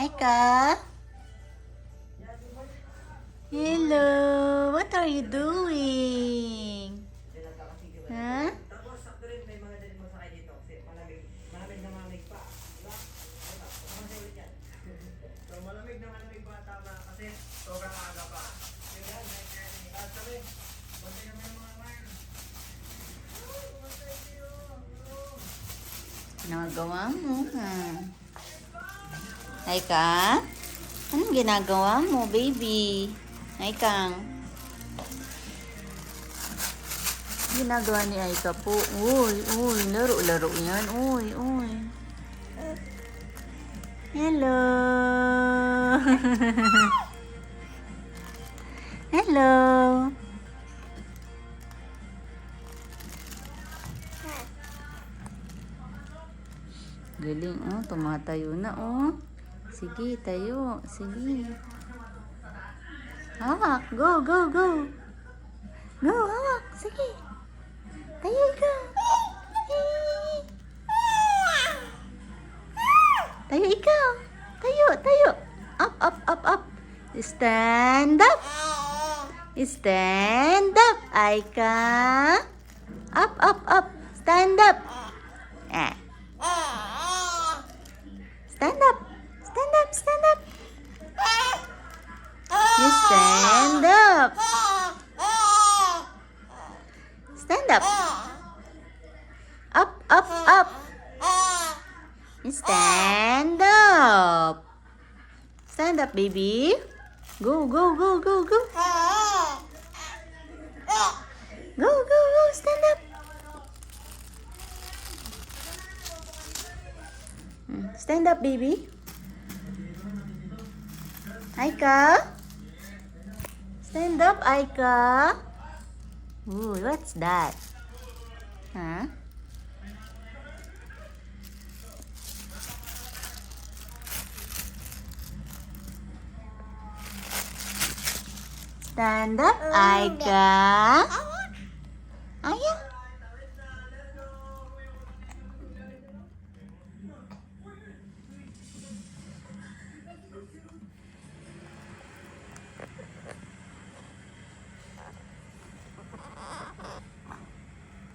Aika? Hello, what are you doing? Huh? Tapos sakto rin may mga dalit mo sa kayo dito kasi malamig na malamig pa. Diba? Ulit yan. So malamig na malamig pa tama kasi sobrang aga pa. Yan, at sabi, bantay naman yung mga man. Bantay kayo. Nagawa mo, ha? Aika? Anong ginagawa mo, baby? Aika? Ginagawa ni Aika po. Uy, laro-laro yan. Uy. Hello. Hello. Galing, oh. Tumatayo na, oh. Sige, tayo. Sige. Hawak. Go. Go, hawak. Sige. Tayo ka. Tayo ikaw. Tayo. Up. Stand up. Stand up. Aika. Up. Stand up. Stand up. You stand up. Stand up. Up. Stand up. Stand up, baby. Go. Go. Stand up. Stand up, baby. Aika. Stand up, Aika. Ooh, what's that? Huh? Stand up, Aika. Ayan.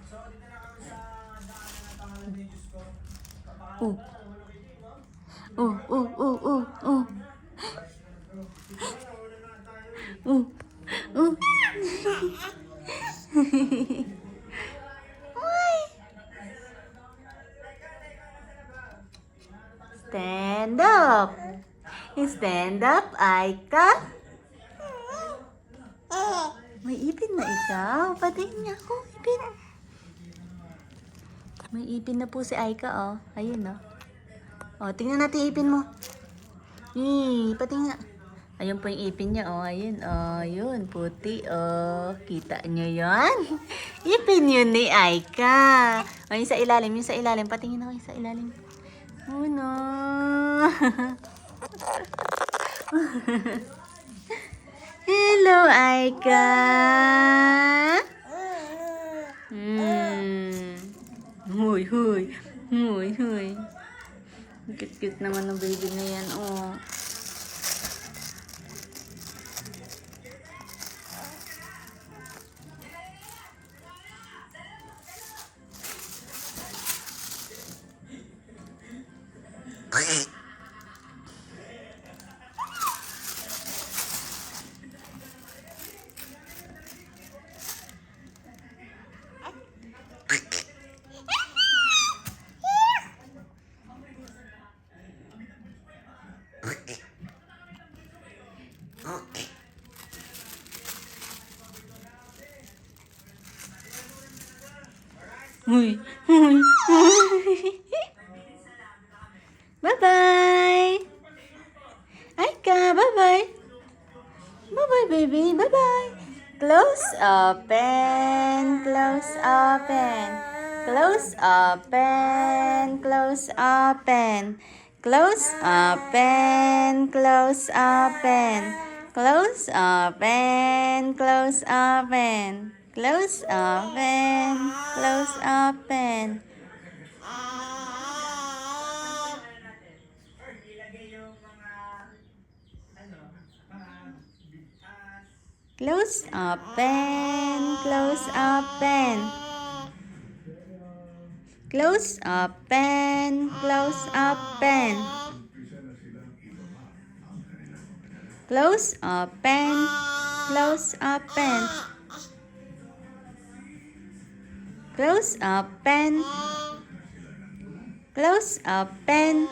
So dito na kami sa daanan ng pangalan ni Diyos ko. Oh. Stand up. Stand up, Aika. May ipin na ikaw. Patingin niya ako, ipin. May ipin na po si Aika, oh. Ayun, oh. Oh, tingnan natin yung ipin mo. Patingin nga. Ayun po yung ipin niya, oh. Ayun, oh. Yun, puti, oh. Kita niyo yan? Ipin yun ni Aika. Oh, yung sa ilalim. Patingin ako yung sa ilalim. Oh, no. Hello, Aika. Huy. Cute naman ng baby na yan, oh. Huy. Bye-bye. Aika, bye-bye. Bye-bye, baby. Bye-bye. Close, open. Close, open. Close, open. Close, open. Close, open. Close, open. Close, open. Close, open. Close, open. Close, open. Ilagay yung mga Close, open, close, open. Close, open, close, open. Close, open, close, open. Close, open. Close, open.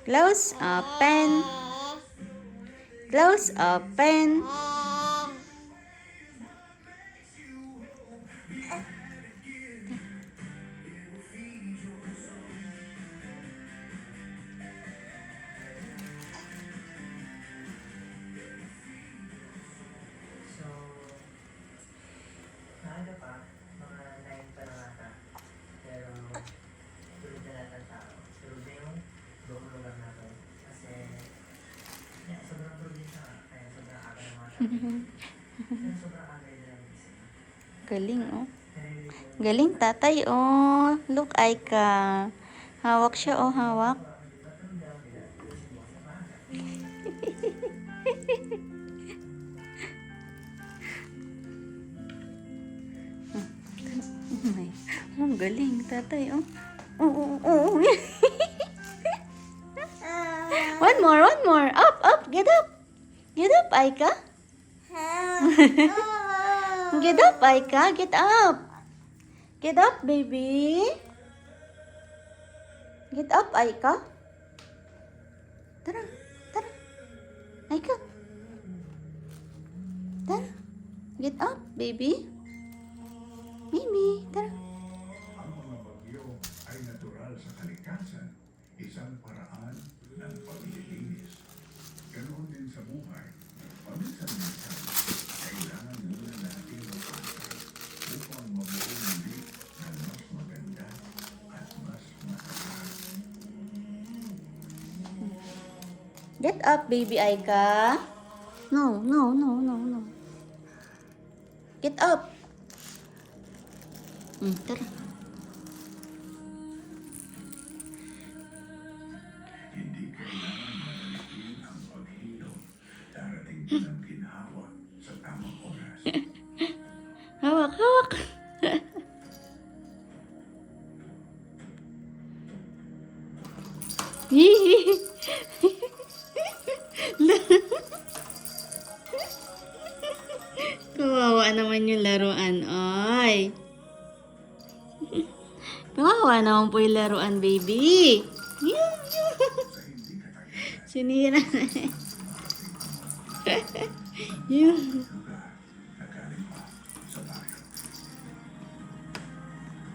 Close, open. Close, open. So, maaga pa, mga 9 pa lang ata. Pero, tulog na lahat ng tao. Tulog na yung buong lugar natin. Kasi, yeah, sobrang probinsya nga. Kaya sobrang aga ng mga tao. Kaya sobrang aga yung lang gising. Galing, oh. Naririnig ko yung Galing, tatay, oh. Look, Aika. Hawak siya, oh, hawak. patulog daw nila. Gising mo sa maaga. Ay, ang galing, tatay, oh. Oo, oo, oo. One more, one more. Up, up, get up. Get up, Aika. Get up, Aika. Get up. Get up, baby. Get up, Aika. Tara, tara. Aika. Tara. Get up, baby. Baby, tara. Ang mga bagyo ay natural sa kalikasan, isang paraan ng paglilinis. Ganoon din sa buhay. Paminsan-minsan, kailangan muna natin magpasay upang mabuo muli ng mas maganda at mas matagal. Get up, baby Aika. No, no, no, no, no. Get up. Tara. Hindi kailangan madaliin ang paghilom. Darating din ang ginhawa sa tamang oras. Hawak, hawak. Kawawa naman yung laruan, oy. Kawawa naman po yung laruan, baby. Sinira na. Yung.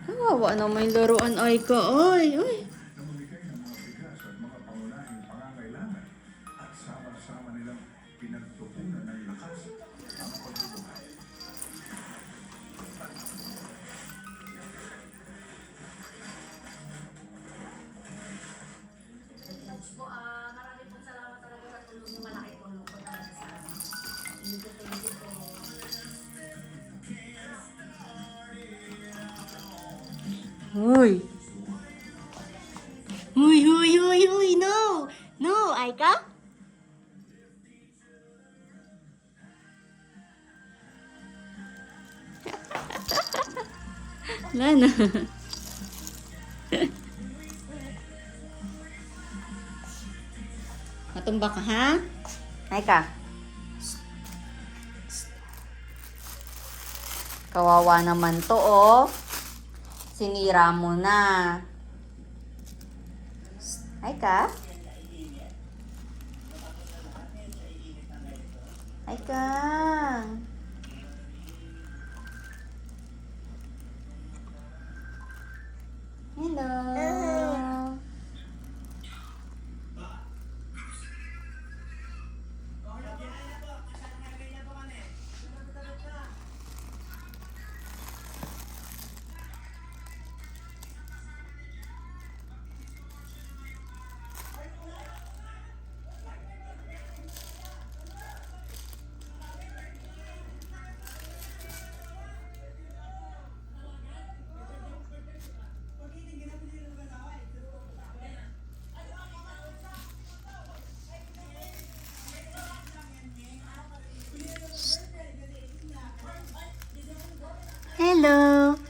Kawawa naman yung laruan, oy ko, oy, oy. Namimigay ng mga bigas at mga pangunahing pangangailangan at sama-sama nilang pinagtuunan ng lakas ang pagbubuhay. Marami pong salamat talaga sa tulong mo. Malaki tulong po talaga sa amin. Thank you po. Huy. Huy, huy, huy, huy, no. No, Aika. Wala na. Matumba ka, ha? Aika. Kawawa naman to, oh. Sinira mo na. Aika. Aika. Hello. Hello.